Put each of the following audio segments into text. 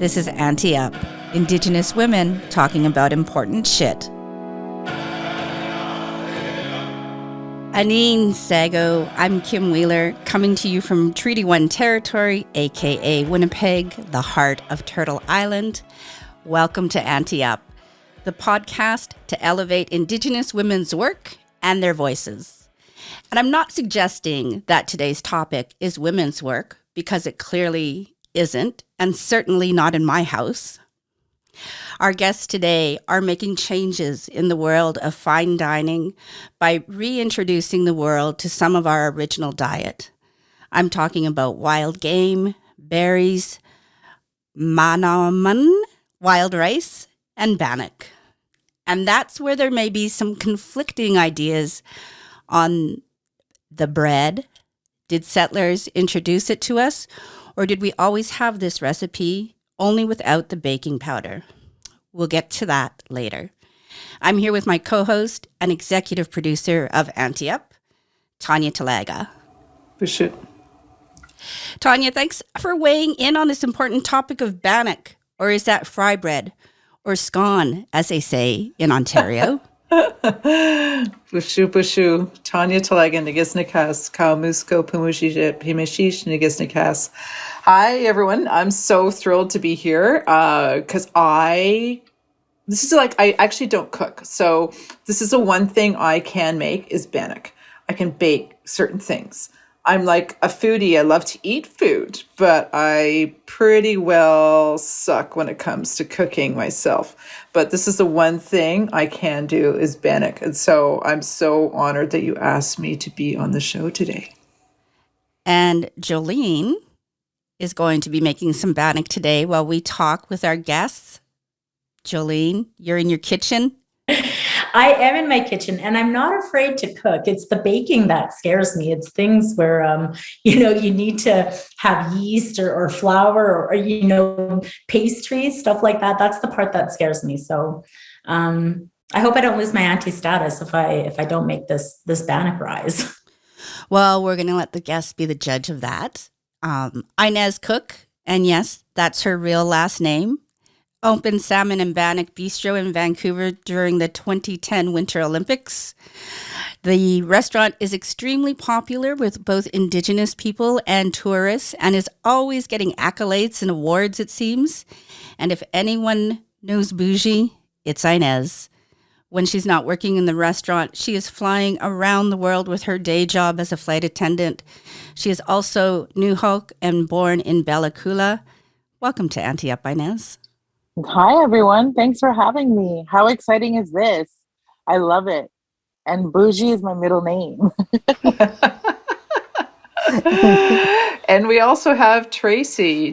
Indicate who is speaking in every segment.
Speaker 1: This is Auntie Up, Indigenous women talking about important shit. Aneen Sago, I'm Kim Wheeler, coming to you from Treaty 1 territory, aka Winnipeg, the heart of Turtle Island. Welcome to Auntie Up, the podcast to elevate Indigenous women's work and their voices. And I'm not suggesting that today's topic is women's work, because it clearly isn't, and certainly not in my house. Our guests today are making changes in the world of fine dining by reintroducing the world to some of our original diet. I'm talking about wild game, berries, manaman, wild rice, and bannock. And that's where there may be some conflicting ideas on the bread. Did settlers introduce it to us, or did we always have this recipe only without the baking powder? We'll get to that later. I'm here with my co-host and executive producer of Auntie Up, Tanya Talaga.
Speaker 2: Boujees.
Speaker 1: Tanya, thanks for weighing in on this important topic of bannock, or is that fry bread, or scone, as they say in Ontario.
Speaker 2: Boujees. Tanya Talaga, Nigisnikas, Kaumusko, Pumujit, Pimishish, Nigisnikas. Hi, everyone. I'm so thrilled to be here because I actually don't cook. So this is the one thing I can make is bannock. I can bake certain things. I'm like a foodie. I love to eat food, but I pretty well suck when it comes to cooking myself. But this is the one thing I can do is bannock. And so I'm so honored that you asked me to be on the show today.
Speaker 1: And Jolene is going to be making some bannock today while we talk with our guests. Jolene, you're in your kitchen?
Speaker 3: I am in my kitchen, and I'm not afraid to cook. It's the baking that scares me. It's things where, you need to have yeast or flour or pastries, stuff like that. That's the part that scares me. So I hope I don't lose my auntie status if I don't make this bannock rise.
Speaker 1: Well, we're going to let the guests be the judge of that. Inez Cook, and yes, that's her real last name, opened Salmon and Bannock Bistro in Vancouver during the 2010 Winter Olympics. The restaurant is extremely popular with both Indigenous people and tourists and is always getting accolades and awards, it seems. And if anyone knows Boujee, it's Inez. When she's not working in the restaurant, she is flying around the world with her day job as a flight attendant. She is also Nuhok and born in Bella Coola. Welcome to Auntie Up, Inez.
Speaker 4: Hi, everyone. Thanks for having me. How exciting is this? I love it. And Boujee is my middle name.
Speaker 2: And we also have Tracey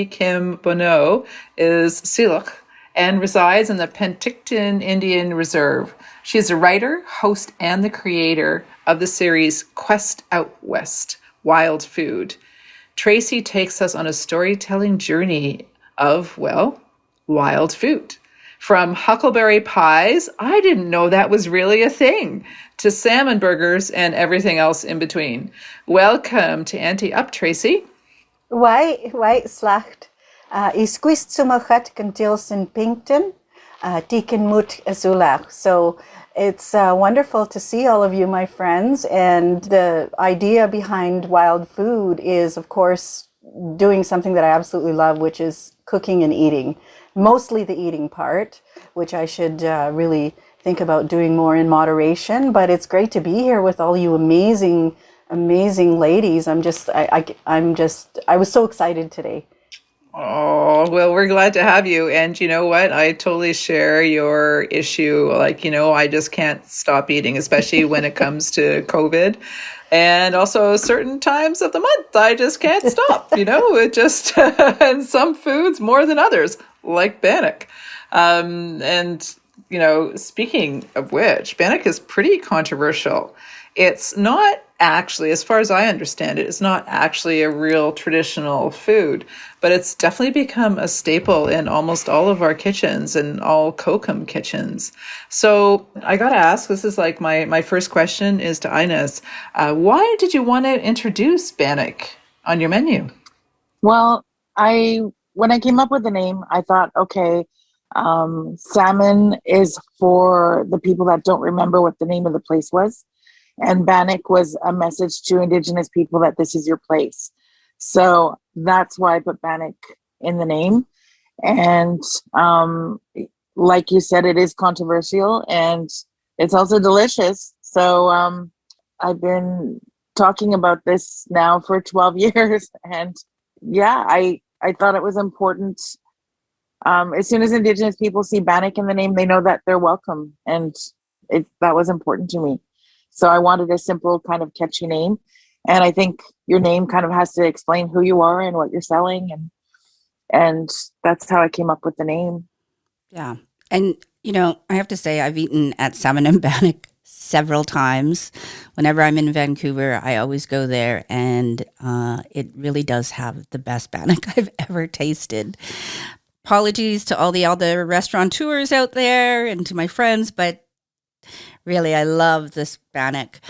Speaker 2: Kim Bonneau is Syilx and resides in the Penticton Indian Reserve. She is a writer, host, and the creator of the series Quest Out West, Wild Food. Tracey takes us on a storytelling journey of, wild food. From huckleberry pies, I didn't know that was really a thing, to salmon burgers and everything else in between. Welcome to Auntie Up, Tracey.
Speaker 5: Why slacht is quist sumachat kantils in Pinkton, tiken mut azulach. So it's wonderful to see all of you, my friends. And the idea behind wild food is, of course, doing something that I absolutely love, which is cooking and eating. Mostly the eating part, which I should really think about doing more in moderation. But it's great to be here with all you amazing ladies. I was so excited today.
Speaker 2: Oh, well, we're glad to have you. And you know what? I totally share your issue. I just can't stop eating, especially when it comes to COVID. And also certain times of the month, I just can't stop, it just, and some foods more than others, like bannock. Speaking of which, bannock is pretty controversial. It's not actually, as far as I understand it, it's not actually a real traditional food, but it's definitely become a staple in almost all of our kitchens and all Kokum kitchens. So I got to ask, this is like my first question is to Inez. Why did you want to introduce bannock on your menu?
Speaker 4: Well, I when I came up with the name, I thought, okay, Salmon is for the people that don't remember what the name of the place was. And Bannock was a message to Indigenous people that this is your place. So that's why I put Bannock in the name. And like you said, it is controversial and it's also delicious. So I've been talking about this now for 12 years. And yeah, I thought it was important. As soon as Indigenous people see Bannock in the name, they know that they're welcome. And that was important to me. So I wanted a simple kind of catchy name. And I think your name kind of has to explain who you are and what you're selling. And that's how I came up with the name.
Speaker 1: Yeah. And, I have to say, I've eaten at Salmon and Bannock several times. Whenever I'm in Vancouver, I always go there, and it really does have the best Bannock I've ever tasted. Apologies to all the other restaurateurs out there and to my friends, but really, I love this Bannock.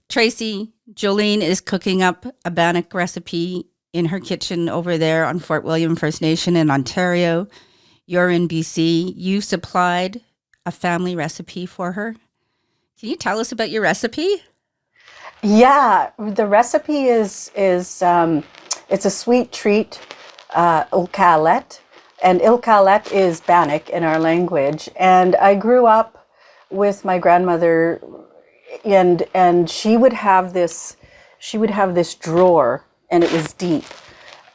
Speaker 1: Tracey, Jolene is cooking up a Bannock recipe in her kitchen over there on Fort William First Nation in Ontario. You're in BC. You supplied a family recipe for her. Can you tell us about your recipe?
Speaker 5: Yeah, the recipe is it's a sweet treat, ulkalet, and ilkalet is Bannock in our language. And I grew up with my grandmother, and she would have this drawer, and it was deep.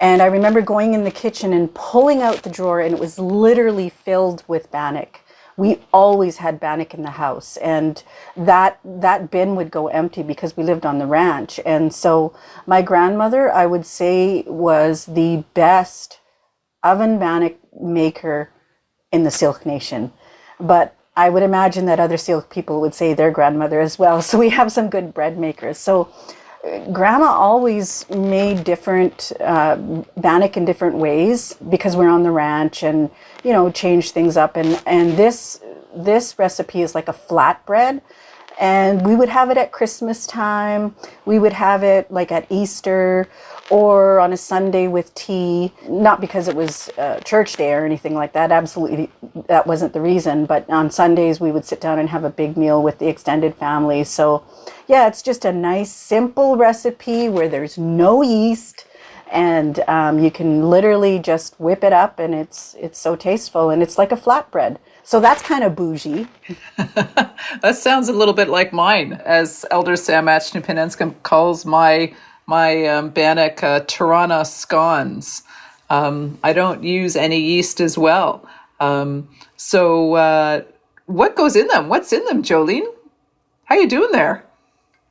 Speaker 5: And I remember going in the kitchen and pulling out the drawer, and it was literally filled with Bannock. We always had Bannock in the house, and that bin would go empty because we lived on the ranch. And so my grandmother, I would say, was the best oven Bannock maker in the Syilx Nation. But I would imagine that other Syilx people would say their grandmother as well. So we have some good bread makers. So Grandma always made different Bannock in different ways because we're on the ranch, and change things up. And this recipe is like a flatbread, and we would have it at Christmas time. We would have it like at Easter or on a Sunday with tea. Not because it was church day or anything like that. Absolutely, that wasn't the reason. But on Sundays we would sit down and have a big meal with the extended family. So yeah, it's just a nice, simple recipe where there's no yeast, and you can literally just whip it up, and it's so tasteful, and it's like a flatbread. So that's kind of bougie.
Speaker 2: That sounds a little bit like mine, as Elder Sam Achnepenenskum calls my Bannock Tirana scones. I don't use any yeast as well. So what goes in them? What's in them, Jolene? How you doing there?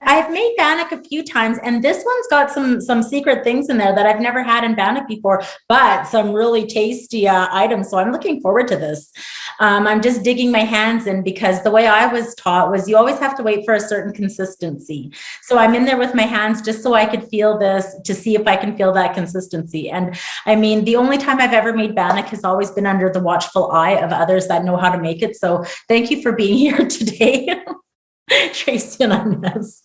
Speaker 3: I've made Bannock a few times, and this one's got some secret things in there that I've never had in Bannock before, but some really tasty items. So I'm looking forward to this. I'm just digging my hands in, because the way I was taught was you always have to wait for a certain consistency. So I'm in there with my hands just so I could feel this, to see if I can feel that consistency. And I mean, the only time I've ever made Bannock has always been under the watchful eye of others that know how to make it. So thank you for being here today, Tracey and Inez.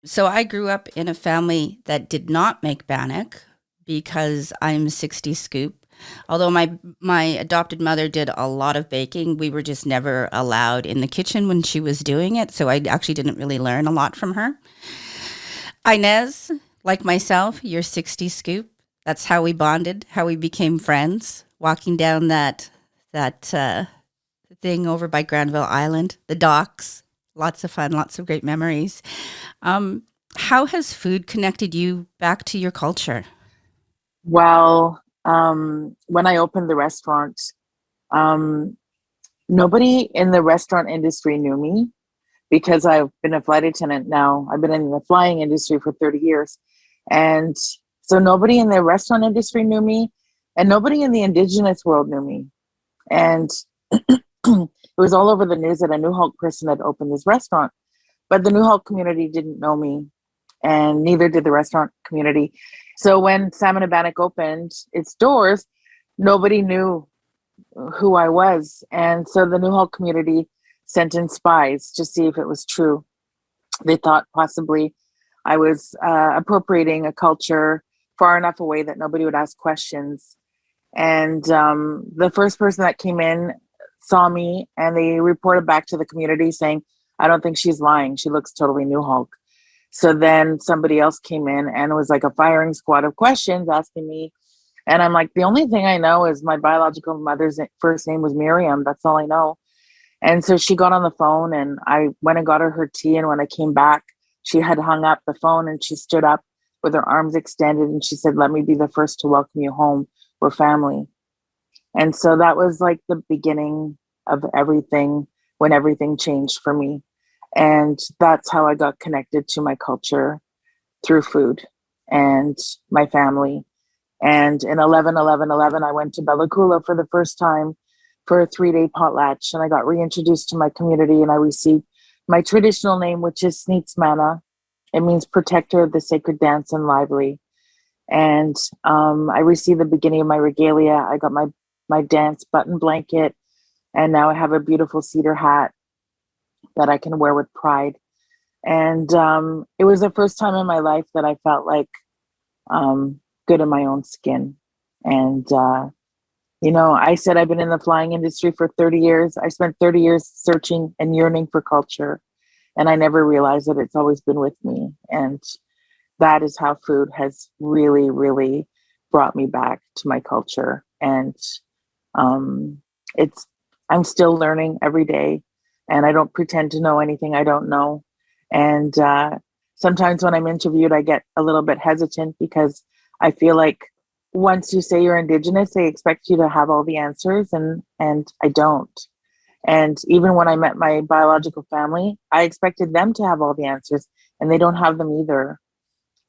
Speaker 1: So I grew up in a family that did not make Bannock because I'm 60 scoop. Although my adopted mother did a lot of baking, we were just never allowed in the kitchen when she was doing it. So I actually didn't really learn a lot from her. Inez, like myself, you're 60 scoop. That's how we bonded, how we became friends, walking down that thing over by Granville Island, the docks. Lots of fun, lots of great memories. How has food connected you back to your culture?
Speaker 4: Well, when I opened the restaurant, nobody in the restaurant industry knew me because I've been a flight attendant now. I've been in the flying industry for 30 years. And so nobody in the restaurant industry knew me, and nobody in the Indigenous world knew me. And it was all over the news that a New Hulk person had opened this restaurant, but the New Hulk community didn't know me, and neither did the restaurant community. So when Salmon and Bannock opened its doors, nobody knew who I was. And so the New Hulk community sent in spies to see if it was true. They thought possibly I was appropriating a culture far enough away that nobody would ask questions. And the first person that came in saw me, and they reported back to the community saying, I don't think she's lying. She looks totally New Hulk. So then somebody else came in, and it was like a firing squad of questions asking me. And I'm like, the only thing I know is my biological mother's first name was Miriam. That's all I know. And so she got on the phone, and I went and got her tea. And when I came back, she had hung up the phone, and she stood up with her arms extended, and she said, let me be the first to welcome you home. We're family. And so that was like the beginning of everything, when everything changed for me. And that's how I got connected to my culture, through food and my family. And in 11/11/11, I went to Bella Coola for the first time for a 3-day potlatch, and I got reintroduced to my community, and I received my traditional name, which is Sneetsmana. It means protector of the sacred dance and lively. And I received the beginning of my regalia. I got my dance button blanket, and now I have a beautiful cedar hat that I can wear with pride. And it was the first time in my life that I felt like good in my own skin. And I said I've been in the flying industry for 30 years. I spent 30 years searching and yearning for culture, and I never realized that it's always been with me. And that is how food has really, really brought me back to my culture. And I'm still learning every day, and I don't pretend to know anything I don't know. And sometimes when I'm interviewed, I get a little bit hesitant because I feel like once you say you're Indigenous, they expect you to have all the answers, and I don't. And even when I met my biological family, I expected them to have all the answers, and they don't have them either.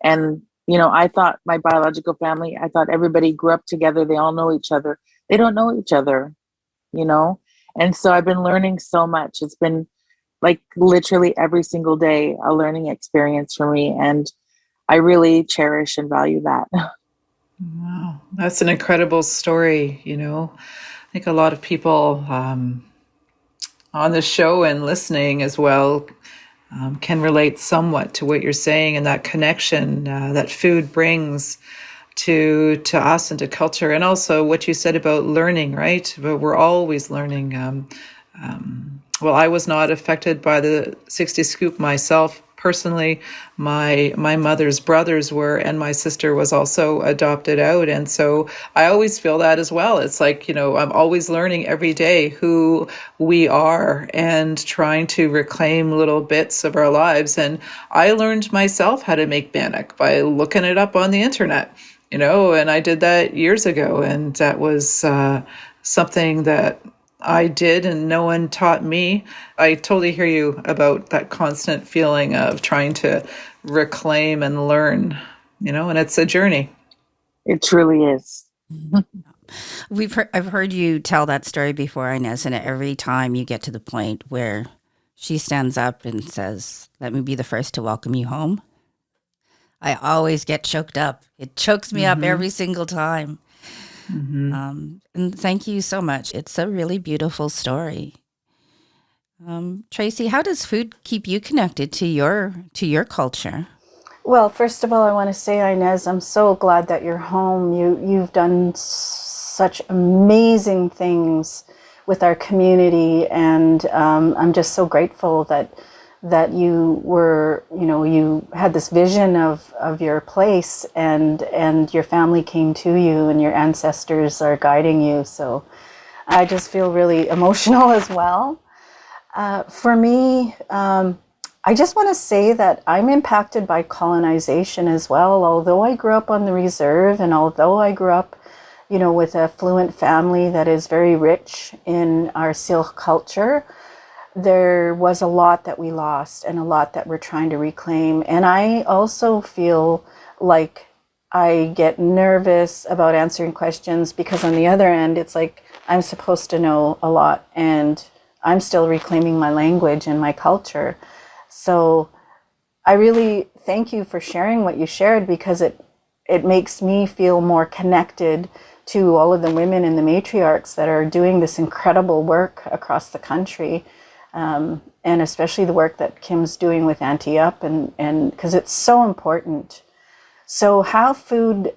Speaker 4: And I thought my biological family, I thought everybody grew up together, they all know each other. They don't know each other, And so I've been learning so much. It's been like literally every single day a learning experience for me, and I really cherish and value that.
Speaker 2: Wow, that's an incredible story. I think a lot of people on the show and listening as well can relate somewhat to what you're saying, and that connection that food brings to us and to culture, and also what you said about learning, right? But we're always learning. Well, I was not affected by the 60 scoop myself personally. My mother's brothers were, and my sister was also adopted out. And so I always feel that as well. It's like, I'm always learning every day who we are and trying to reclaim little bits of our lives. And I learned myself how to make bannock by looking it up on the internet, and I did that years ago. And that was something that I did, and no one taught me. I totally hear you about that constant feeling of trying to reclaim and learn, and it's a journey.
Speaker 4: It truly is.
Speaker 1: I've heard you tell that story before, Inez, and every time you get to the point where she stands up and says, let me be the first to welcome you home, I always get choked up. It chokes me up every single time. And thank you so much. It's a really beautiful story. Tracey, how does food keep you connected to your culture?
Speaker 5: Well, first of all, I want to say, Inez, I'm so glad that you're home. You've done such amazing things with our community, and I'm just so grateful that you were, you had this vision of your place, and your family came to you, and your ancestors are guiding you. So I just feel really emotional as well. For me, I just want to say that I'm impacted by colonization as well. Although I grew up on the reserve, and although I grew up, with a fluent family that is very rich in our Syilx culture, there was a lot that we lost and a lot that we're trying to reclaim. And I also feel like I get nervous about answering questions because on the other end, it's like I'm supposed to know a lot, and I'm still reclaiming my language and my culture. So I really thank you for sharing what you shared, because it makes me feel more connected to all of the women and the matriarchs that are doing this incredible work across the country. And especially the work that Kim's doing with Auntie Up, and because it's so important. So how food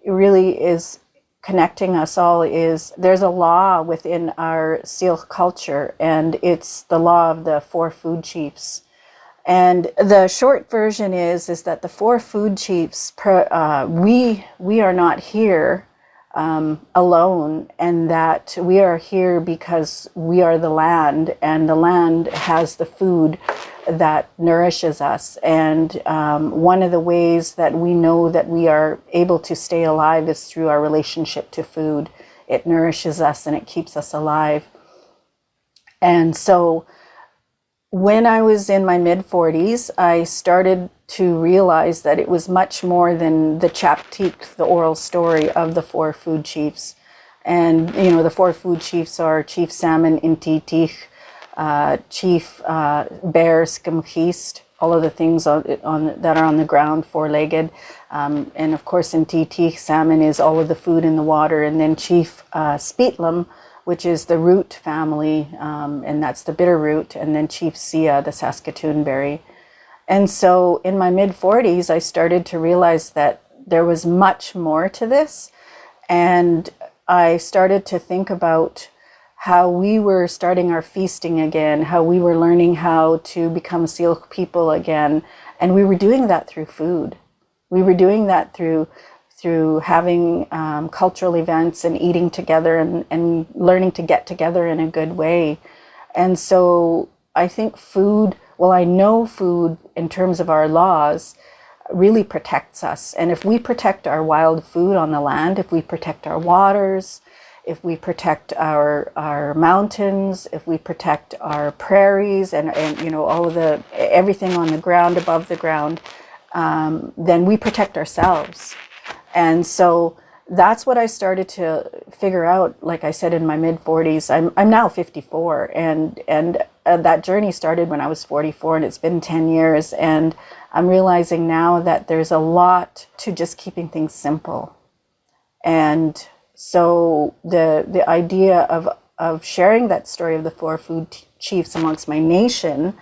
Speaker 5: really is connecting us all is there's a law within our Syilx culture, and it's the law of the 4 food chiefs. And the short version is that the 4 food chiefs, we are not here alone, and that we are here because we are the land, and the land has the food that nourishes us. And one of the ways that we know that we are able to stay alive is through our relationship to food. It nourishes us and it keeps us alive. And so when I was in my mid-40s, I started to realize that it was much more than the chaptik, the oral story of the 4 food chiefs. And, the 4 food chiefs are Chief Salmon Intitich, Chief Bear Skimchist, all of the things that are on the ground, 4-legged. And of course, Intitich, salmon is all of the food in the water. And then Chief Speetlam, which is the root family, and that's the bitter root. And then Chief Sia, the Saskatoon berry. And so in my mid-40s, I started to realize that there was much more to this. And I started to think about how we were starting our feasting again, how we were learning how to become Syilx people again. And we were doing that through food. We were doing that through having cultural events and eating together and learning to get together in a good way. And so I think I know food in terms of our laws really protects us. And if we protect our wild food on the land, if we protect our waters, if we protect our mountains, if we protect our prairies and all of everything on the ground, above the ground, then we protect ourselves. And so that's what I started to figure out, like I said, in my mid-40s. I'm now 54, and that journey started when I was 44, and it's been 10 years. And I'm realizing now that there's a lot to just keeping things simple. And so the idea of sharing that story of the 4 food chiefs amongst my nation,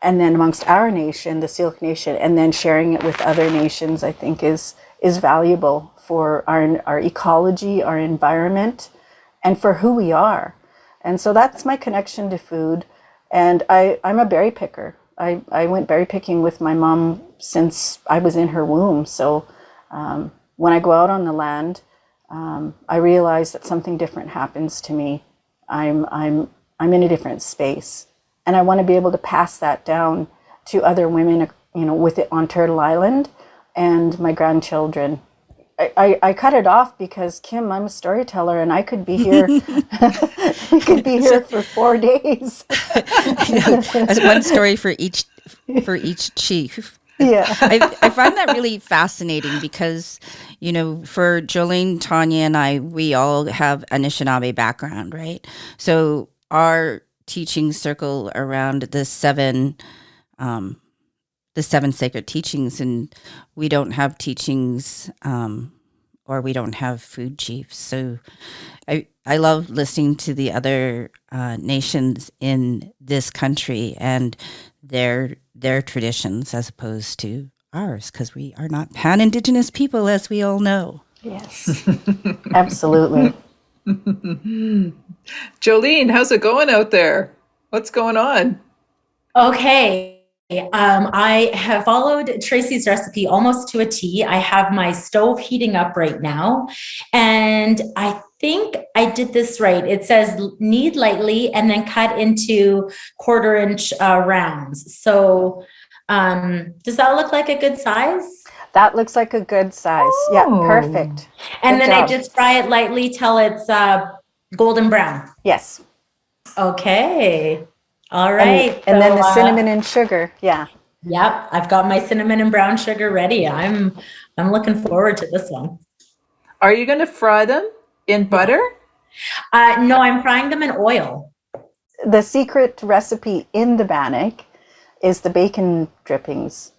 Speaker 5: and then amongst our nation, the Syilx nation, and then sharing it with other nations, I think is valuable for our ecology, our environment, and for who we are. And so that's my connection to food. And I'm a berry picker. I went berry picking with my mom since I was in her womb. So when I go out on the land, I realize that something different happens to me. I'm in a different space, and I want to be able to pass that down to other women, with it on Turtle Island, and my grandchildren. I cut it off because, Kim, I'm a storyteller, and I could be here. We could be here for 4 days.
Speaker 1: That's one story for each chief.
Speaker 5: Yeah.
Speaker 1: I find that really fascinating because, for Jolene, Tanya, and I, we all have Anishinaabe background, right? So our teaching circle around the seven sacred teachings, and we don't have teachings or we don't have food chiefs. So I love listening to the other nations in this country and their traditions as opposed to ours, because we are not pan-Indigenous people, as we all know.
Speaker 5: Yes, absolutely.
Speaker 2: Jolene, how's it going out there? What's going on?
Speaker 3: Okay. I have followed Tracey's recipe almost to a T. I have my stove heating up right now, and I think I did this right. It says knead lightly and then cut into 1/4-inch rounds. So does that look like a good size?
Speaker 5: That looks like a good size.
Speaker 2: Oh.
Speaker 5: Yeah, perfect.
Speaker 3: And
Speaker 5: Good
Speaker 3: then I
Speaker 5: job.
Speaker 3: just fry it lightly till it's golden brown.
Speaker 5: Yes.
Speaker 3: Okay. All right.
Speaker 5: And then the cinnamon and sugar. Yeah.
Speaker 3: Yep. I've got my cinnamon and brown sugar ready. I'm looking forward to this one.
Speaker 2: Are you going to fry them in butter?
Speaker 3: No, I'm frying them in oil.
Speaker 5: The secret recipe in the Bannock is the bacon drippings.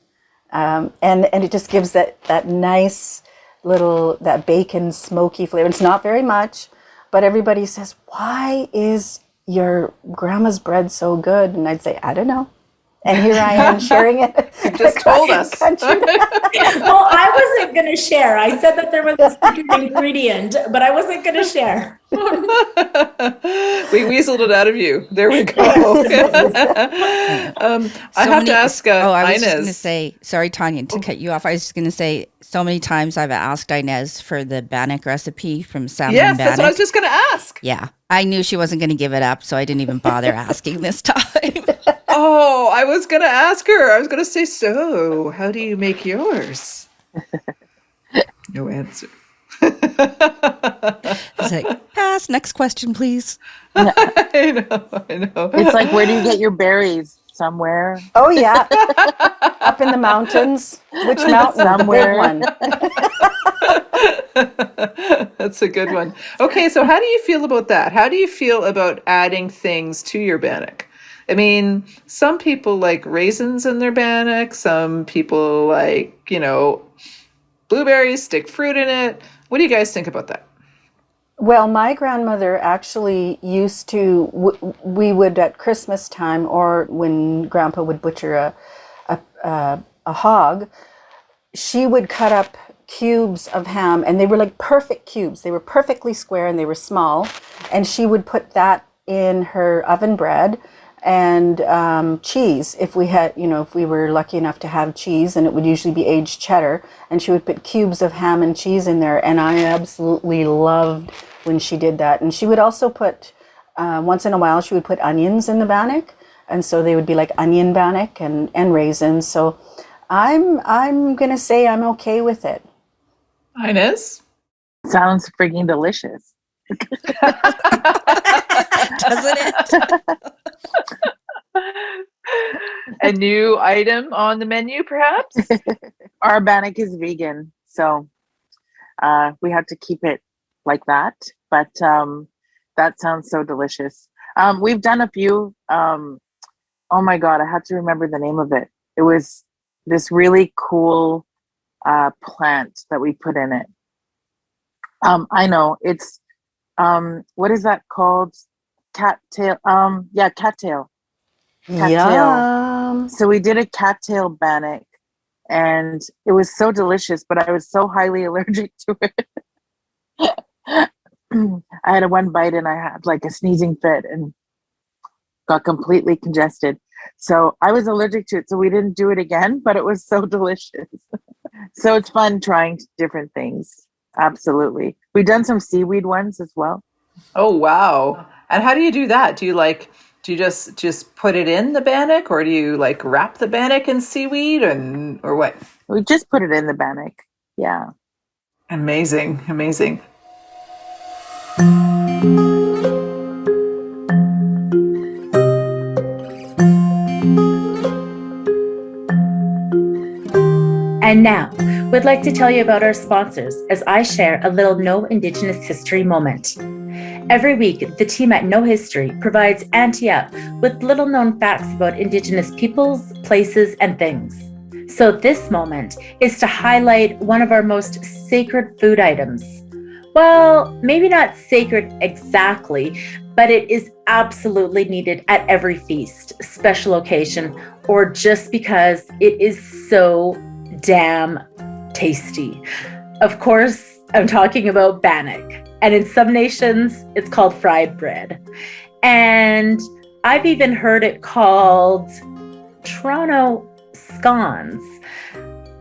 Speaker 5: And it just gives that nice little, that bacon smoky flavor. It's not very much, but everybody says, why is your grandma's bread so good? And I'd say, I don't know. And here I am sharing it.
Speaker 2: You just told us.
Speaker 3: Well, I wasn't going to share. I said that there was a secret ingredient, but I wasn't going to share.
Speaker 2: We weaseled it out of you. There we go. I have to ask
Speaker 1: I was just
Speaker 2: Inez.
Speaker 1: going to say, sorry, Tanya, to cut you off. I was just going to say, so many times I've asked Inez for the Bannock recipe from Salmon
Speaker 2: Yes,
Speaker 1: Bannock.
Speaker 2: that's what I was just going to ask.
Speaker 1: Yeah, I knew she wasn't going to give it up, so I didn't even bother asking this time.
Speaker 2: Oh, I was going to ask her. I was going to say, so how do you make yours? No answer.
Speaker 1: It's like, pass, next question, please.
Speaker 2: I know.
Speaker 4: It's like, where do you get your berries? Somewhere.
Speaker 5: Oh, yeah. Up in the mountains. Which mountain?
Speaker 4: Somewhere.
Speaker 5: The big one.
Speaker 2: That's a good one. Okay, so how do you feel about that? How do you feel about adding things to your bannock? I mean, some people like raisins in their bannock. Some people like, blueberries, stick fruit in it. What do you guys think about that?
Speaker 5: Well, my grandmother actually used to, we would at Christmas time, or when Grandpa would butcher a hog, she would cut up cubes of ham, and they were like perfect cubes. They were perfectly square and they were small. And she would put that in her oven bread and cheese. If we had, if we were lucky enough to have cheese, and it would usually be aged cheddar, and she would put cubes of ham and cheese in there. And I absolutely loved when she did that. And she would also put, once in a while, she would put onions in the bannock. And so they would be like onion bannock and raisins. So I'm going to say I'm okay with it.
Speaker 2: Inez?
Speaker 4: Sounds freaking delicious.
Speaker 1: Doesn't it?
Speaker 2: A new item on the menu, perhaps?
Speaker 4: Our bannock is vegan, so we have to keep it like that. But that sounds so delicious. We've done a few. Oh my God, I have to remember the name of it. It was this really cool plant that we put in it. I know it's what is that called? Cattail. Yeah, cattail.
Speaker 5: Yum.
Speaker 4: So we did a cattail bannock, and it was so delicious, but I was so highly allergic to it. I had one bite and I had like a sneezing fit and got completely congested. So I was allergic to it, so we didn't do it again, but it was so delicious. So it's fun trying different things. Absolutely. We've done some seaweed ones as well.
Speaker 2: Oh, wow. And how do you do that? Do you just put it in the bannock, or do you like wrap the bannock in seaweed or what?
Speaker 4: We just put it in the bannock. Yeah.
Speaker 2: Amazing.
Speaker 3: And now, we'd like to tell you about our sponsors as I share a little No Indigenous History moment. Every week, the team at No History provides Auntie Up with little-known facts about Indigenous peoples, places, and things. So this moment is to highlight one of our most sacred food items. Well, maybe not sacred exactly, but it is absolutely needed at every feast, special occasion, or just because it is so damn tasty. Of course, I'm talking about bannock. And in some nations, it's called fried bread. And I've even heard it called Toronto scones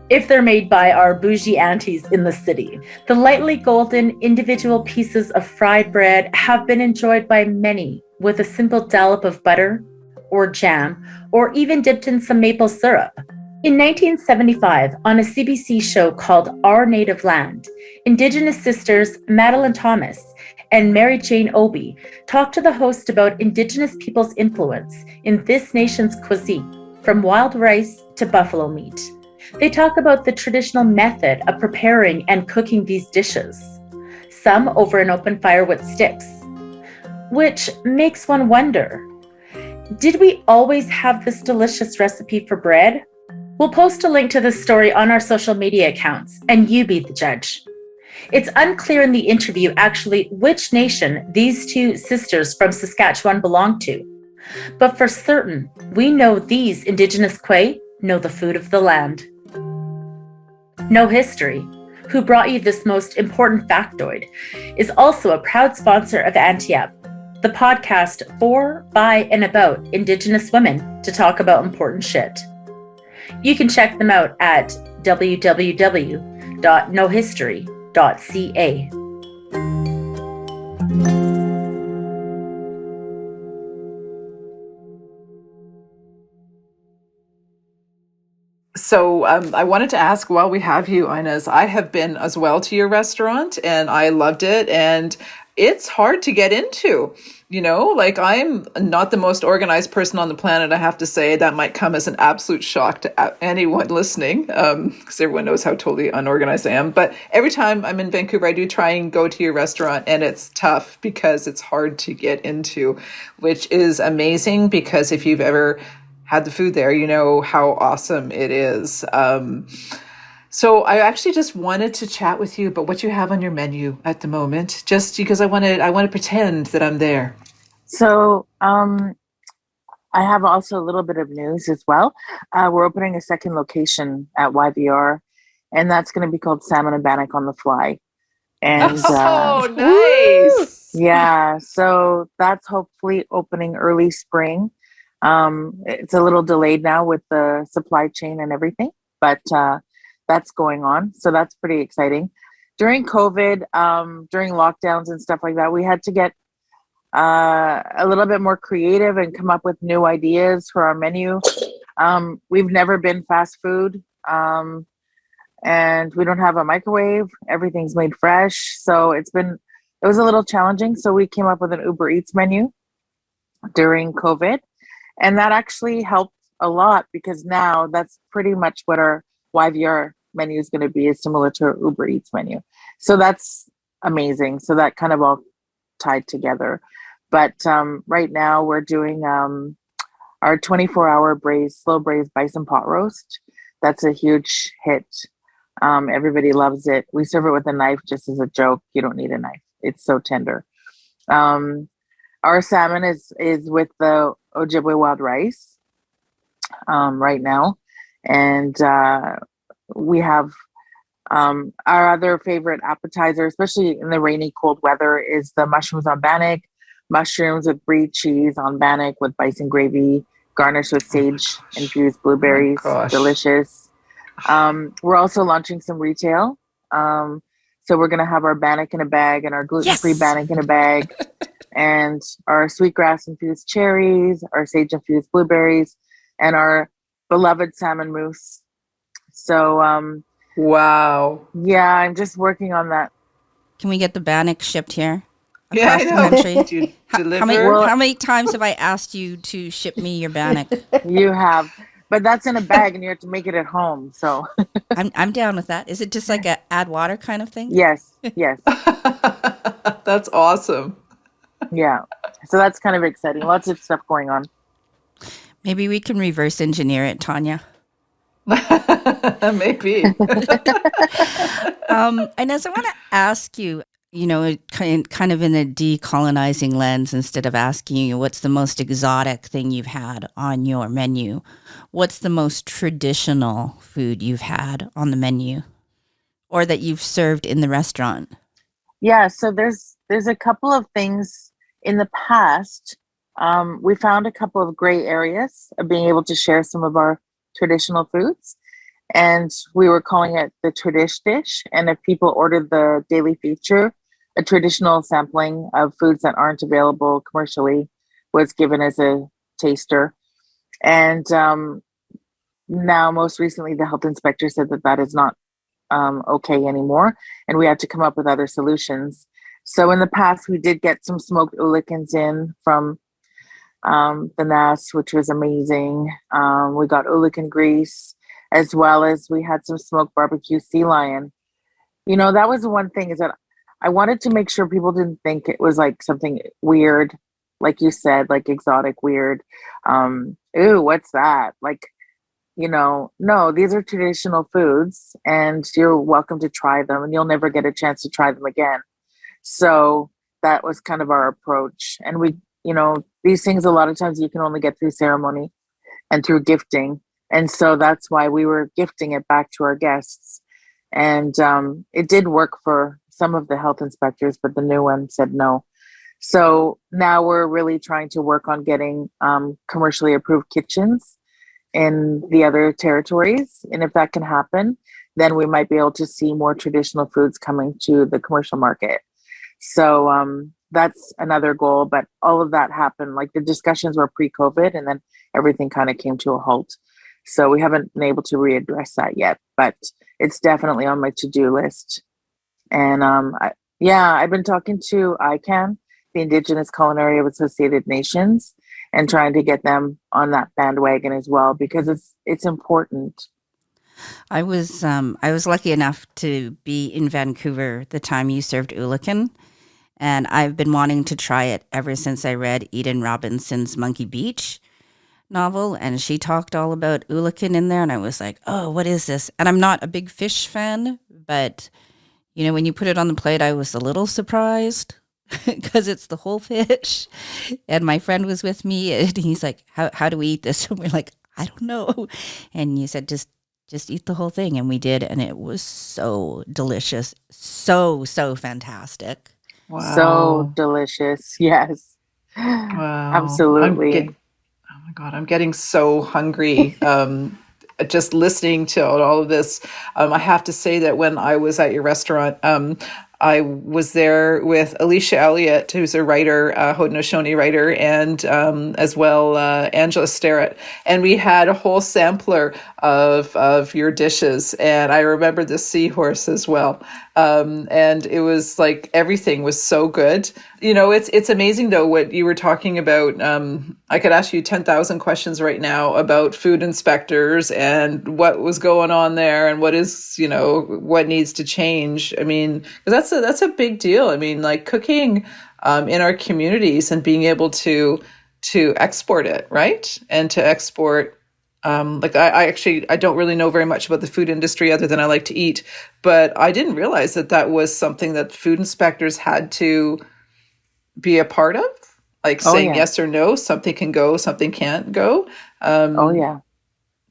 Speaker 3: if they're made by our Boujee aunties in the city. The lightly golden individual pieces of fried bread have been enjoyed by many with a simple dollop of butter or jam, or even dipped in some maple syrup. In 1975, on a CBC show called Our Native Land, Indigenous sisters Madeline Thomas and Mary Jane Obi talked to the host about Indigenous people's influence in this nation's cuisine, from wild rice to buffalo meat. They talk about the traditional method of preparing and cooking these dishes, some over an open fire with sticks, which makes one wonder, did we always have this delicious recipe for bread? We'll post a link to this story on our social media accounts, and you be the judge. It's unclear in the interview actually which nation these two sisters from Saskatchewan belong to, But for certain, we know these Indigenous Kwe know the food of the land. Know History, who brought you this most important factoid, is also a proud sponsor of Auntie Up, the podcast for, by, and about Indigenous women to talk about important shit. You can check them out at www.knowhistory.ca.
Speaker 2: So I wanted to ask, while we have you, Inez, I have been as well to your restaurant and I loved it. And it's hard to get into, like I'm not the most organized person on the planet. I have to say that might come as an absolute shock to anyone listening, because everyone knows how totally unorganized I am. But every time I'm in Vancouver, I do try and go to your restaurant, and it's tough because it's hard to get into, which is amazing because if you've ever had the food there, you know how awesome it is. So I actually just wanted to chat with you about what you have on your menu at the moment, just because I want to pretend that I'm there.
Speaker 4: So I have also a little bit of news as well. We're opening a second location at YVR, and that's going to be called Salmon and Bannock On The Fly. And
Speaker 2: nice.
Speaker 4: Yeah, so that's hopefully opening early spring. It's a little delayed now with the supply chain and everything, but that's going on. So that's pretty exciting. During COVID, during lockdowns and stuff like that, we had to get a little bit more creative and come up with new ideas for our menu. We've never been fast food, and we don't have a microwave. Everything's made fresh. So it was a little challenging. So we came up with an Uber Eats menu during COVID. And that actually helped a lot because now that's pretty much what our YVR menu is going to be, is similar to our Uber Eats menu. So that's amazing. So that kind of all tied together. But right now we're doing our 24-hour slow braised bison pot roast. That's a huge hit. Everybody loves it. We serve it with a knife just as a joke. You don't need a knife. It's so tender. Our salmon is with the Ojibwe wild rice right now. And we have our other favorite appetizer, especially in the rainy, cold weather, is the mushrooms on Bannock. Mushrooms with brie cheese on Bannock with bison gravy, garnished with sage-infused blueberries. Delicious. We're also launching some retail. So we're going to have our Bannock in a bag and our gluten-free Bannock in a bag. And our sweetgrass infused cherries, our sage infused blueberries, and our beloved salmon mousse. So,
Speaker 2: wow.
Speaker 4: Yeah, I'm just working on that.
Speaker 1: Can we get the Bannock shipped here?
Speaker 2: Yeah, I know.
Speaker 1: The country?
Speaker 2: Do you deliver?
Speaker 1: How many times have I asked you to ship me your Bannock?
Speaker 4: You have, but that's in a bag, and you have to make it at home. So
Speaker 1: I'm down with that. Is it just like a add water kind of thing?
Speaker 4: Yes.
Speaker 2: That's awesome.
Speaker 4: Yeah. So that's kind of exciting. Lots of stuff going on.
Speaker 1: Maybe we can reverse engineer it, Tanya.
Speaker 2: Maybe.
Speaker 1: Inez, I want to ask you, kind of in a decolonizing lens, instead of asking you what's the most exotic thing you've had on your menu, what's the most traditional food you've had on the menu or that you've served in the restaurant?
Speaker 4: Yeah, so there's a couple of things in the past. We found a couple of gray areas of being able to share some of our traditional foods, and we were calling it the Tradish Dish. And if people ordered the daily feature, a traditional sampling of foods that aren't available commercially was given as a taster. And now, most recently, the health inspector said that is not okay anymore, and we had to come up with other solutions. So in the past, we did get some smoked oolekins in from the nest, which was amazing. We got oolekin grease, as well as we had some smoked barbecue sea lion. That was the one thing, is that I wanted to make sure people didn't think it was like something weird, like you said, like exotic weird. Ooh, what's that? Like, no, these are traditional foods and you're welcome to try them, and you'll never get a chance to try them again. So that was kind of our approach. And we, these things, a lot of times you can only get through ceremony and through gifting. And so that's why we were gifting it back to our guests. And it did work for some of the health inspectors, but the new one said no. So now we're really trying to work on getting commercially approved kitchens in the other territories. And if that can happen, then we might be able to see more traditional foods coming to the commercial market. So that's another goal. But all of that happened, like the discussions were pre-COVID, and then everything kind of came to a halt. So we haven't been able to readdress that yet, but it's definitely on my to-do list. And I've been talking to ICANN, the Indigenous Culinary of Associated Nations, and trying to get them on that bandwagon as well, because it's important.
Speaker 1: I was lucky enough to be in Vancouver the time you served Ulukin, and I've been wanting to try it ever since I read Eden Robinson's Monkey Beach novel, and she talked all about Ulukin in there, and I was like, oh, what is this? And I'm not a big fish fan, but when you put it on the plate, I was a little surprised because it's the whole fish. And my friend was with me, and he's like, how do we eat this? And we're like, I don't know. And you said, just eat the whole thing. And we did. And it was so delicious. So fantastic.
Speaker 2: Wow.
Speaker 4: So delicious. Yes.
Speaker 2: Wow.
Speaker 4: Absolutely.
Speaker 2: Oh my God, I'm getting so hungry. Just listening to all of this. I have to say that when I was at your restaurant, I was there with Alicia Elliott, who's a writer, Haudenosaunee writer, and as well Angela Starrett. And we had a whole sampler of your dishes. And I remember the seahorse as well. And it was like everything was so good. It's amazing though what you were talking about. I could ask you 10,000 questions right now about food inspectors and what was going on there and what is, what needs to change. I mean, 'cause that's a big deal. I mean, like cooking in our communities and being able to export it, right? And to export. I don't really know very much about the food industry other than I like to eat, but I didn't realize that was something that food inspectors had to be a part of, like saying yes or no, something can go, something can't go.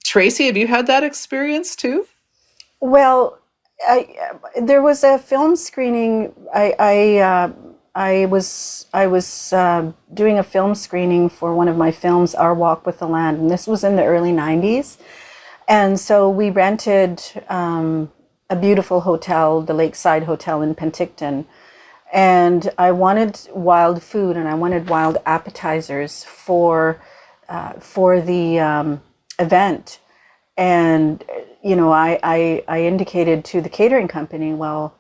Speaker 2: Tracey, have you had that experience too?
Speaker 5: Well, there was a film screening. I was doing a film screening for one of my films, Our Walk with the Land, and this was in the early 90s. And so we rented a beautiful hotel, the Lakeside Hotel in Penticton. And I wanted wild food, and I wanted wild appetizers for the event. And I indicated to the catering company, well,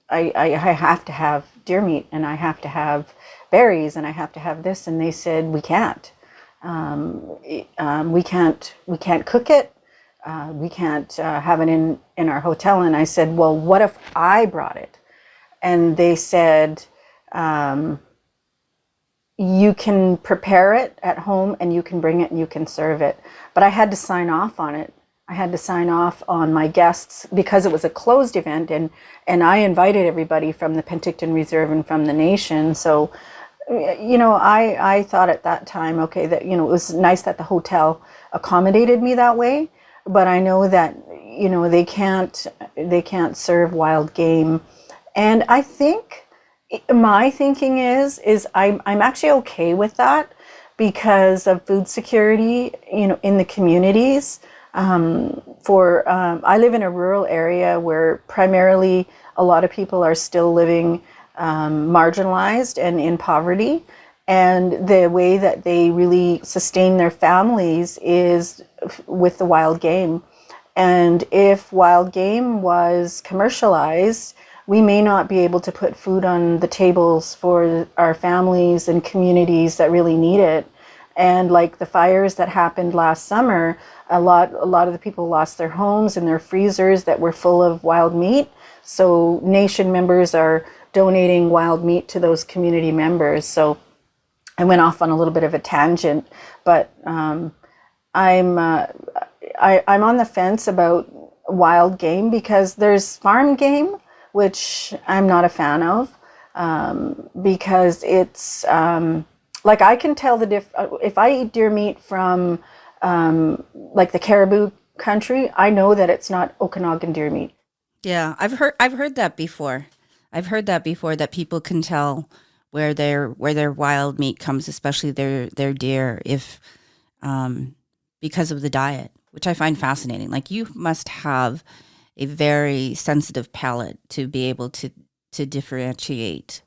Speaker 5: I have to have deer meat, and I have to have berries, and I have to have this, and they said we can't cook it, we can't have it in our hotel. And I said, well, what if I brought it? And they said, you can prepare it at home, and you can bring it, and you can serve it. But I had to sign off on it. I had to sign off on my guests because it was a closed event, and I invited everybody from the Penticton Reserve and from the nation. So, I thought at that time, okay, that, it was nice that the hotel accommodated me that way, but I know that, they can't serve wild game. And I think my thinking is I'm actually okay with that because of food security, in the communities. I live in a rural area where primarily a lot of people are still living marginalized and in poverty. And the way that they really sustain their families is with the wild game. And if wild game was commercialized, we may not be able to put food on the tables for our families and communities that really need it. And like the fires that happened last summer, a lot of the people lost their homes and their freezers that were full of wild meat. So nation members are donating wild meat to those community members. So I went off on a little bit of a tangent, but I'm on the fence about wild game because there's farm game, which I'm not a fan of, because it's Like I can tell if I eat deer meat from like the caribou country, I know that it's not Okanagan deer meat.
Speaker 1: Yeah, I've heard that before. I've heard that before that people can tell where their wild meat comes, especially their deer, if because of the diet, which I find fascinating. Like you must have a very sensitive palate to be able to differentiate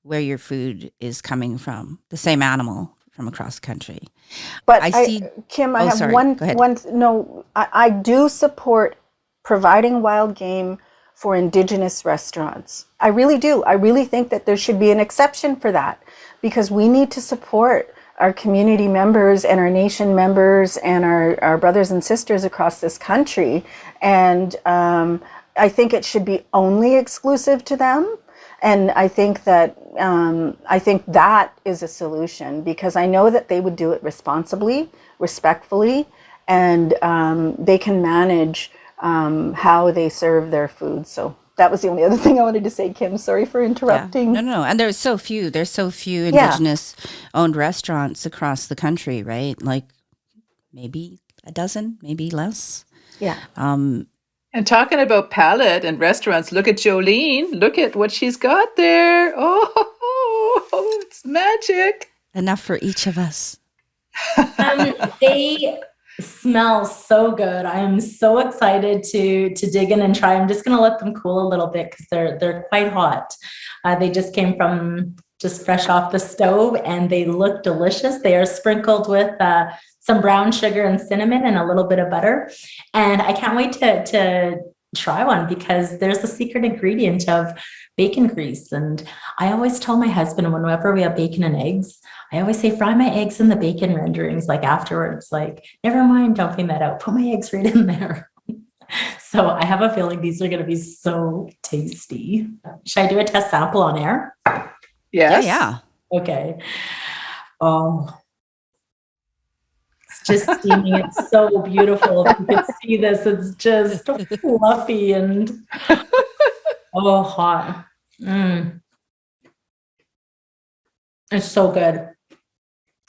Speaker 1: where your food is coming from, the same animal from across the country.
Speaker 5: But
Speaker 1: I see.
Speaker 5: Kim, I
Speaker 1: Oh,
Speaker 5: have
Speaker 1: sorry.
Speaker 5: one,
Speaker 1: Go ahead.
Speaker 5: no, I do support providing wild game for Indigenous restaurants. I really do. I really think that there should be an exception for that because we need to support our community members and our nation members and our brothers and sisters across this country. And I think it should be only exclusive to them. And I think that is a solution because I know that they would do it responsibly, respectfully, and they can manage how they serve their food. So that was the only other thing I wanted to say, Kim. Sorry for interrupting.
Speaker 1: Yeah. No. And there's so few. There's so few Indigenous owned restaurants across the country, right? Like maybe a dozen, maybe less.
Speaker 5: Yeah.
Speaker 2: And talking about palate and restaurants, look at Jolene. Look at what she's got there. Oh, it's magic.
Speaker 1: Enough for each of us.
Speaker 3: They smell so good. I am so excited to dig in and try. I'm just going to let them cool a little bit because they're quite hot. They just came from just fresh off the stove and they look delicious. They are sprinkled with some brown sugar and cinnamon and a little bit of butter. And I can't wait to try one because there's a secret ingredient of bacon grease. And I always tell my husband whenever we have bacon and eggs, I always say, fry my eggs in the bacon renderings, like afterwards, like, never mind dumping that out, put my eggs right in there. So I have a feeling these are going to be so tasty. Should I do a test sample on air?
Speaker 2: Yes.
Speaker 1: Yeah.
Speaker 3: Okay. Oh, it's just steaming. It's so beautiful. If you could see this, it's just fluffy and hot. It's so good.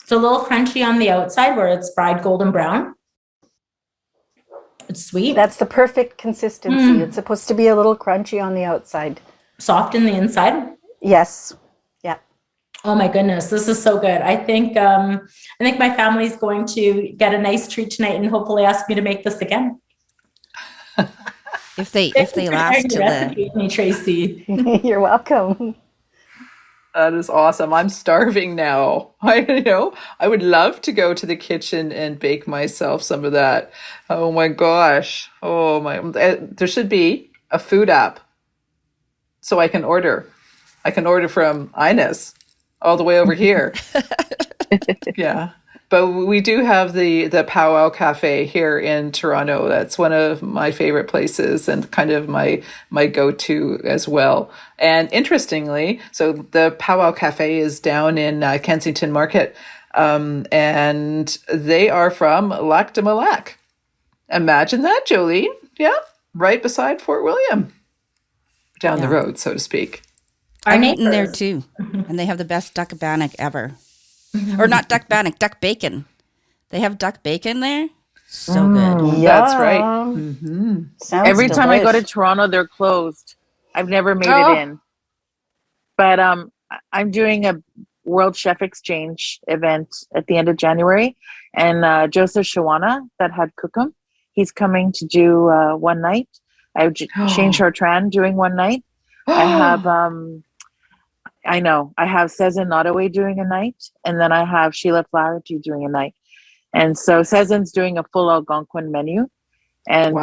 Speaker 3: It's a little crunchy on the outside where it's fried golden brown. It's sweet.
Speaker 5: That's the perfect consistency. It's supposed to be a little crunchy on the outside.
Speaker 3: Soft in the inside.
Speaker 5: Yes. Yeah.
Speaker 3: Oh my goodness, this is so good. I think my family's going to get a nice treat tonight and hopefully ask me to make this again.
Speaker 1: If they last till
Speaker 3: the me, Tracey.
Speaker 5: You're welcome.
Speaker 2: That is awesome. I'm starving now. I would love to go to the kitchen and bake myself some of that. Oh my gosh. Oh my, there should be a food app so I can order. I can order from Inez all the way over here. Yeah. But we do have the Powwow Cafe here in Toronto. That's one of my favorite places and kind of my go-to as well. And interestingly, so the Powwow Cafe is down in Kensington Market, and they are from Lac de Molac. Imagine that, Jolene. Yeah, right beside Fort William, down the road, so to speak.
Speaker 1: I've eaten there too, and they have the best duck bannock ever. Or not duck bannock, duck bacon. They have duck bacon there. So good.
Speaker 2: That's right. Mm-hmm.
Speaker 4: Every time I go to Toronto, they're closed. I've never made it in. But I'm doing a World Chef Exchange event at the end of January. And Joseph Shawana, that had Cookham, he's coming to do one night. I've Shane Chartrand doing one night. I have... I know. I have Cezanne Nottoway doing a night, and then I have Sheila Flaherty doing a night. And so Cezanne's doing a full Algonquin menu. And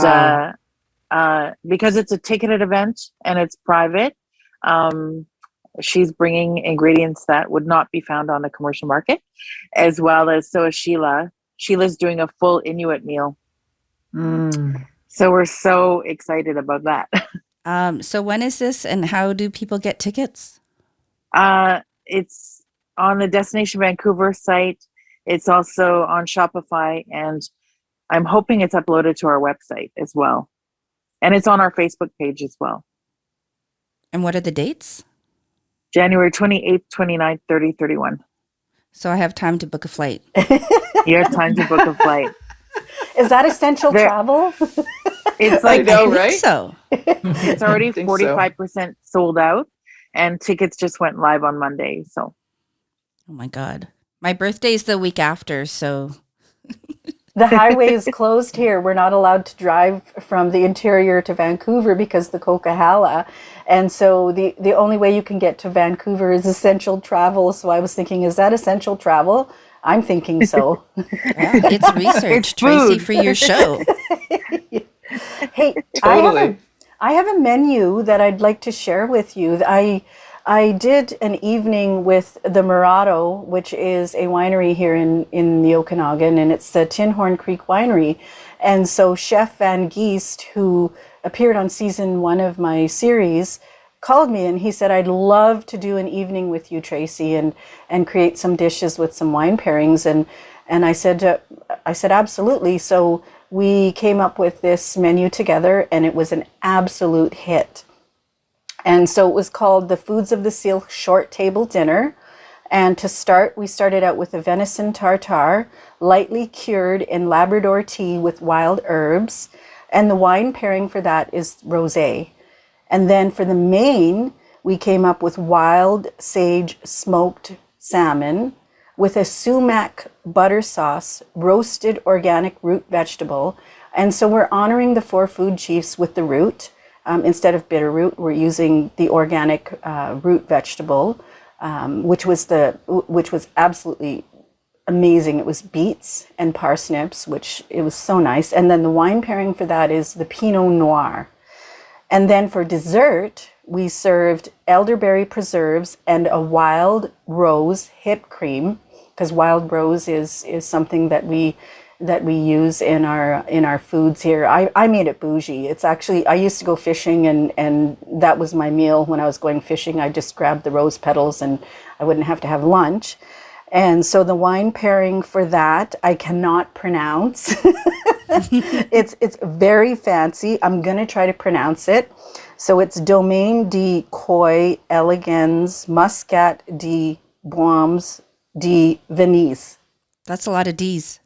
Speaker 4: because it's a ticketed event and it's private, she's bringing ingredients that would not be found on the commercial market, as well as so is Sheila. Sheila's doing a full Inuit meal. So we're so excited about that.
Speaker 1: So when is this and how do people get tickets?
Speaker 4: It's on the Destination Vancouver site. It's also on Shopify, and I'm hoping it's uploaded to our website as well. And it's on our Facebook page as well.
Speaker 1: And what are the dates?
Speaker 4: January 28th, 29th, 30th, 31.
Speaker 1: So I have time to book a flight.
Speaker 4: You have time to book a flight.
Speaker 5: Is that essential
Speaker 4: There-
Speaker 5: travel?
Speaker 4: It's
Speaker 2: I
Speaker 4: like
Speaker 2: know,
Speaker 1: I think
Speaker 2: right?
Speaker 1: so.
Speaker 4: it's already
Speaker 2: I think so.
Speaker 4: 45% sold out, and tickets just went live on Monday. So
Speaker 1: Oh my God. My birthday is the week after, so
Speaker 5: The highway is closed here. We're not allowed to drive from the interior to Vancouver because the Coquihalla. And so the only way you can get to Vancouver is essential travel. So I was thinking, is that essential travel? I'm thinking so.
Speaker 1: yeah, it's research,
Speaker 4: It's
Speaker 1: Tracey,
Speaker 4: food.
Speaker 1: for your show.
Speaker 5: Hey,
Speaker 2: Totally.
Speaker 5: I have a menu that I'd like to share with you. I did an evening with the Murado, which is a winery here in the Okanagan, and it's the Tin Horn Creek Winery. And so Chef Van Geest, who appeared on season 1 of my series, called me and he said, I'd love to do an evening with you, Tracey, and create some dishes with some wine pairings. And I said, absolutely. So we came up with this menu together, and it was an absolute hit. And so it was called the Foods of the Seal Short Table Dinner. And to start, we started out with a venison tartare, lightly cured in Labrador tea with wild herbs. And the wine pairing for that is rosé. And then for the main, we came up with wild sage smoked salmon with a sumac butter sauce, roasted organic root vegetable. And so we're honoring the 4 food chiefs with the root. Instead of bitter root, we're using the organic root vegetable, which was absolutely amazing. It was beets and parsnips, which it was so nice. And then the wine pairing for that is the Pinot Noir. And then for dessert, we served elderberry preserves and a wild rose hip cream, because wild rose is something that we use in our foods here. I made it Boujee. It's actually, I used to go fishing and that was my meal when I was going fishing. I just grabbed the rose petals and I wouldn't have to have lunch. And so the wine pairing for that, I cannot pronounce. It's very fancy. I'm going to try to pronounce it. So it's Domaine de Coy Elegans Muscat de Bois de Venise.
Speaker 1: That's a lot of D's.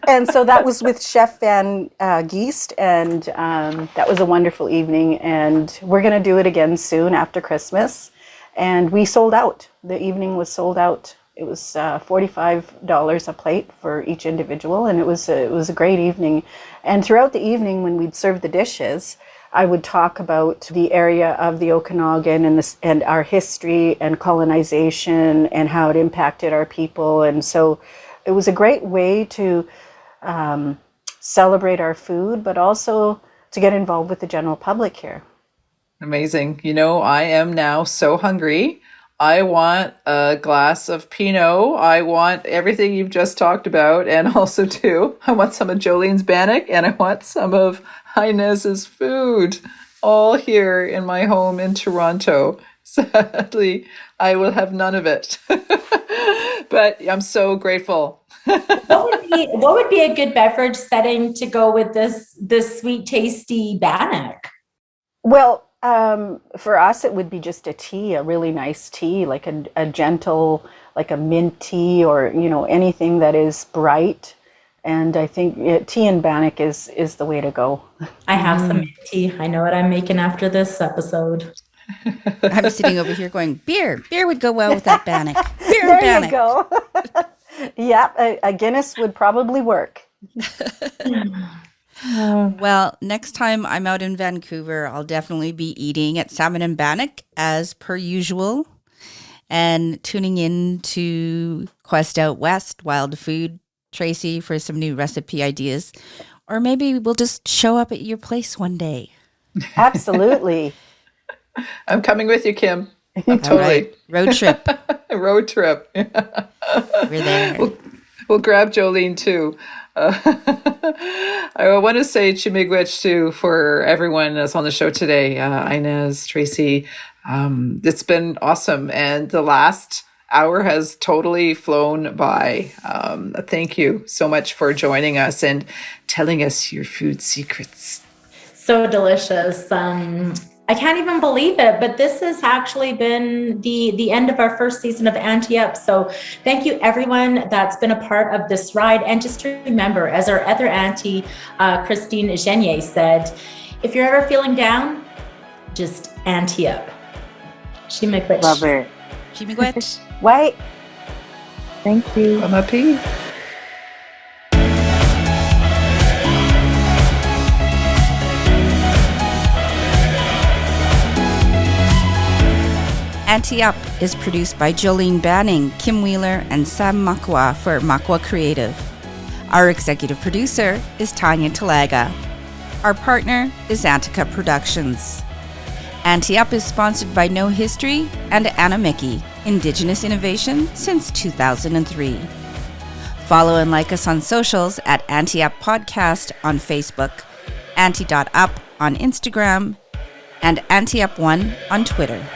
Speaker 5: And so that was with Chef Van Geest, and that was a wonderful evening. And we're going to do it again soon after Christmas. And we sold out. The evening was sold out. It was $45 a plate for each individual, and it was a great evening. And throughout the evening, when we'd serve the dishes, I would talk about the area of the Okanagan and our history and colonization and how it impacted our people. And so it was a great way to celebrate our food, but also to get involved with the general public here.
Speaker 2: Amazing. I am now so hungry. I want a glass of Pinot. I want everything you've just talked about. And also, too, I want some of Jolene's Bannock and I want some of Inez's food all here in my home in Toronto. Sadly, I will have none of it. But I'm so grateful.
Speaker 3: What would be a good beverage setting to go with this sweet, tasty Bannock?
Speaker 5: Well, for us, it would be just a tea, a really nice tea, like a gentle, like a mint tea, or anything that is bright. And I think tea and Bannock is the way to go.
Speaker 3: I have some mint tea. I know what I'm making after this episode.
Speaker 1: I'm sitting over here going, beer would go well with that Bannock. Beer
Speaker 5: There
Speaker 1: and
Speaker 5: you
Speaker 1: Bannock.
Speaker 5: go. Yeah, a Guinness would probably work.
Speaker 1: Well, next time I'm out in Vancouver, I'll definitely be eating at Salmon and Bannock as per usual, and tuning in to Quest Out West, Wild Food, Tracey, for some new recipe ideas. Or maybe we'll just show up at your place one day.
Speaker 5: Absolutely.
Speaker 2: I'm coming with you, Kim. I'm totally.
Speaker 1: Right. Road trip.
Speaker 2: Road trip.
Speaker 1: We're there.
Speaker 2: We'll grab Jolene too. I want to say Chimigwech too for everyone that's on the show today. Inez, Tracey, it's been awesome. And the last hour has totally flown by. Thank you so much for joining us and telling us your food secrets.
Speaker 3: So delicious. I can't even believe it, but this has actually been the end of our first season of Auntie Up. So thank you everyone that's been a part of this ride. And just to remember, as our other auntie, Christine Genier said, if you're ever feeling down, just Auntie Up. Shimmikwich.
Speaker 4: Love it.
Speaker 1: Shimmikwich.
Speaker 5: Wait.
Speaker 4: Thank you.
Speaker 2: I'm a pea.
Speaker 1: Auntie Up is produced by Jolene Banning, Kim Wheeler, and Sam Makwa for Makwa Creative. Our executive producer is Tanya Talaga. Our partner is Antica Productions. Auntie Up is sponsored by No History and Anna Mickey, Indigenous innovation since 2003. Follow and like us on socials at Auntie Up Podcast on Facebook, Auntie.up on Instagram, and Auntie Up 1 on Twitter.